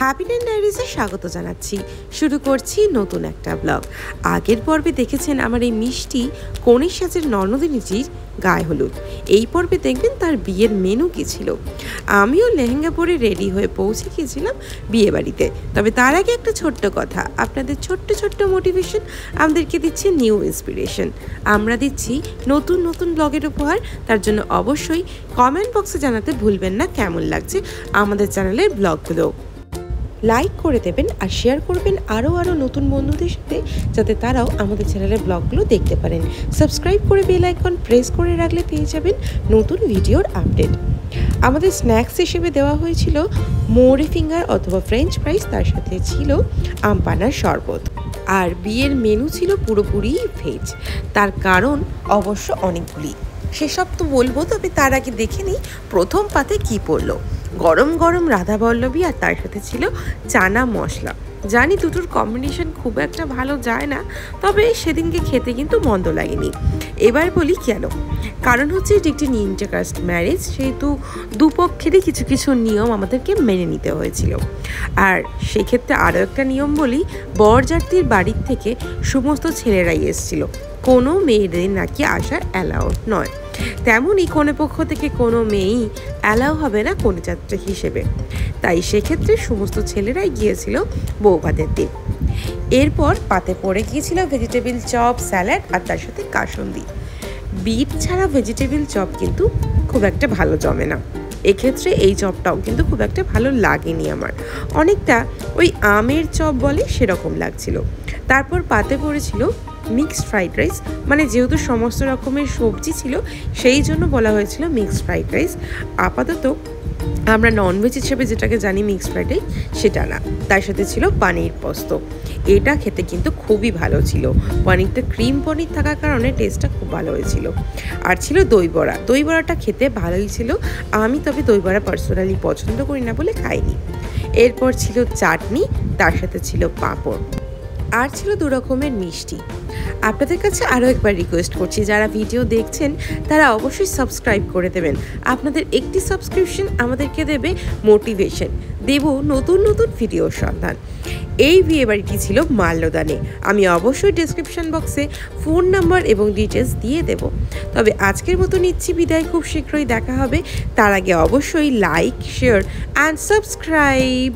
Happydent ডায়েরিজে স্বাগত জানাচ্ছি। শুরু করছি নতুন একটা ব্লগ। আগের পর্বে দেখেছেন আমার এই মিষ্টি কনের সাজের ননদিনীজির গায়ে হলুদ। এই পর্বে দেখবেন তার বিয়ের মেনু কী ছিল। আমিও লেহেঙ্গা পরে রেডি হয়ে পৌঁছে গিয়েছিলাম বিয়ে বাড়িতে। তবে তার আগে একটা ছোট্ট কথা, আপনাদের ছোট্ট ছোট্ট মোটিভেশন আমাদেরকে দিচ্ছে নিউ ইন্সপিরেশন। আমরা দিচ্ছি নতুন নতুন ব্লগের উপহার। তার জন্য অবশ্যই কমেন্ট বক্সে জানাতে ভুলবেন না কেমন লাগছে আমাদের চ্যানেলের ব্লগগুলো। লাইক করে দেবেন আর শেয়ার করবেন আরও নতুন বন্ধুদের সাথে, যাতে তারাও আমাদের চ্যানেলের ব্লগগুলো দেখতে পারেন। সাবস্ক্রাইব করে বেল আইকন প্রেস করে রাখলে পেয়ে যাবেন নতুন ভিডিওর আপডেট। আমাদের স্ন্যাক্স হিসেবে দেওয়া হয়েছিল মোহরি ফিঙ্গার অথবা ফ্রেঞ্চ ফ্রাইস, তার সাথে ছিল আম পানার শরবত। আর বিয়ের মেনু ছিল পুরোপুরি ভেজ, তার কারণ অবশ্য অনেকগুলি, সেসব তো বলবো। তবে তার আগে দেখে নিই প্রথম পাতে কি পড়লো। গরম গরম রাধা বল্লভী আর তার সাথে ছিল চানা মশলা। জানি দুটোর কম্বিনেশন খুব একটা ভালো যায় না, তবে সেদিনকে খেতে কিন্তু মন্দ লাগেনি। এবার বলি কেন। কারণ হচ্ছে এটি একটি ইন্টারকাস্ট ম্যারেজ, সেহেতু দুপক্ষেরই কিছু কিছু নিয়ম আমাদেরকে মেনে নিতে হয়েছিল। আর সেক্ষেত্রে আরও একটা নিয়ম বলি, বরযাত্রীর বাড়ির থেকে সমস্ত ছেলেরাই এসেছিল, কোনো মেয়েদের নাকি আসা অ্যালাউড নয়। তেমনই কনেপক্ষ থেকে কোনো মেয়েই অ্যালাউ হবে না কনেযাত্রী হিসেবে, তাই সেক্ষেত্রে সমস্ত ছেলেরাই গিয়েছিল বৌভাতের দিন। এরপর পাতে পড়ে গিয়েছিল ভেজিটেবিল চপ, স্যালাড আর তার সাথে কাসুন্দি। বিট ছাড়া ভেজিটেবিল চপ কিন্তু খুব একটা ভালো জমে না। এক্ষেত্রে এই চপটাও কিন্তু খুব একটা ভালো লাগেনি আমার, অনেকটা ওই আমের চপ বলে সেরকম লাগছিল। তারপর পাতে পড়েছিল মিক্সড ফ্রাইড রাইস, মানে যেহেতু সমস্ত রকমের সবজি ছিল সেই জন্য বলা হয়েছিল মিক্সড ফ্রাইড রাইস। আপাতত আমরা ননভেজ হিসেবে যেটাকে জানি মিক্সড ফ্রাইড রাইস সেটা না। তার সাথে ছিল পানির পোস্ত। এটা খেতে কিন্তু খুবই ভালো ছিল, পনিরটা ক্রিম পনির থাকার কারণে টেস্টটা খুব ভালো হয়েছিল। আর ছিল দই বড়া। দই বড়াটা খেতে ভালোই ছিল, আমি তবে দই বড়া পার্সোনালি পছন্দ করি না বলে খাইনি। এরপর ছিল চাটনি, তার সাথে ছিল পাঁপড়, আর ছিল 2 রকমের মিষ্টি। আপনাদের কাছে আরও একবার রিকোয়েস্ট করছি, যারা ভিডিও দেখছেন তারা অবশ্যই সাবস্ক্রাইব করে দেবেন। আপনাদের একটি সাবস্ক্রিপশন আমাদেরকে দেবে মোটিভেশন, দেব নতুন নতুন ভিডিওর সন্ধান। এই বিয়ে বাড়িটি ছিল মাল্যদানে। আমি অবশ্যই ডেসক্রিপশন বক্সে ফোন নাম্বার এবং ডিটেলস দিয়ে দেব। তবে আজকের মতো নিচ্ছি বিদায়, খুব শীঘ্রই দেখা হবে। তার আগে অবশ্যই লাইক, শেয়ার অ্যান্ড সাবস্ক্রাইব।